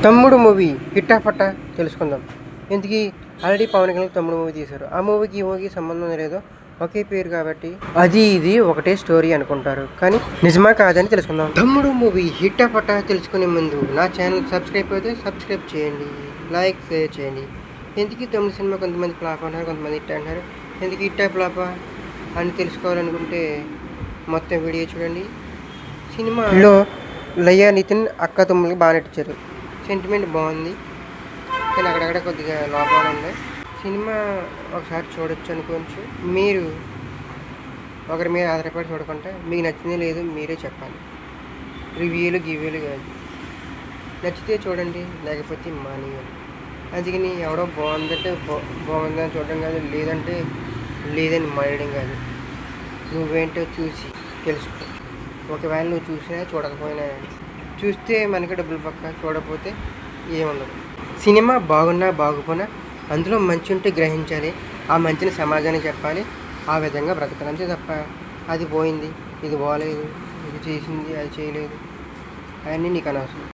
తమ్ముడు మూవీ హిట్టాఫట్టా తెలుసుకుందాం. ఇంతకీ ఆల్రెడీ పవన్ కళ్యాణ్ తమ్ముడు మూవీ తీశారు. ఆ మూవీకి ఈ మూవీకి సంబంధం లేదో ఒకే పేరు కాబట్టి అది ఇది ఒకటే స్టోరీ అనుకుంటారు. కానీ నిజమా కాదని తెలుసుకుందాం. తమ్ముడు మూవీ హిట్టాఫట్టా తెలుసుకునే ముందు నా ఛానల్ సబ్స్క్రైబ్ అయితే సబ్స్క్రైబ్ చేయండి, లైక్ షేర్ చేయండి. ఎందుకు తమ్ముడు సినిమా కొంతమంది ఫ్లాప్ అంటారు, కొంతమంది హిట్ అంటారు. ఎందుకు హిట్టా ఫ్లాపా అని తెలుసుకోవాలనుకుంటే మొత్తం వీడియో చూడండి. సినిమాలో లయ నితిన్ అక్క తమ్ముళ్ళకి బాగా నటించారు. సెంటిమెంట్ బాగుంది, కానీ అక్కడక్కడ కొద్దిగా లోపాలు ఉన్నాయి. సినిమా ఒకసారి చూడొచ్చు అనుకోవచ్చు. మీరు ఒకరి మీద ఆధారపడి చూడకుండా మీకు నచ్చింది లేదు మీరే చెప్పాలి. రివ్యూలు గివ్యూలు కాదు. నచ్చితే చూడండి, లేకపోతే మానేయాలి. అందుకని ఎవడో బాగుందంటే బాగుందని చూడడం కాదు, లేదంటే లేదని మానేయడం కాదు. నువ్వేంటో చూసి తెలుసుకో. ఒకవేళ నువ్వు చూసినా చూడకపోయినా, చూస్తే మనకి డబ్బులు పక్క, చూడకపోతే ఏముండదు. సినిమా బాగున్నా బాగుపోయినా అందులో మంచి ఉంటే గ్రహించాలి, ఆ మంచిని సమాజానికి చెప్పాలి, ఆ విధంగా బ్రతకాలి. అంతే తప్ప అది పోయింది, ఇది బాగలేదు, ఇది చేసింది, అది చేయలేదు, అవన్నీ నీకు అనవసరం.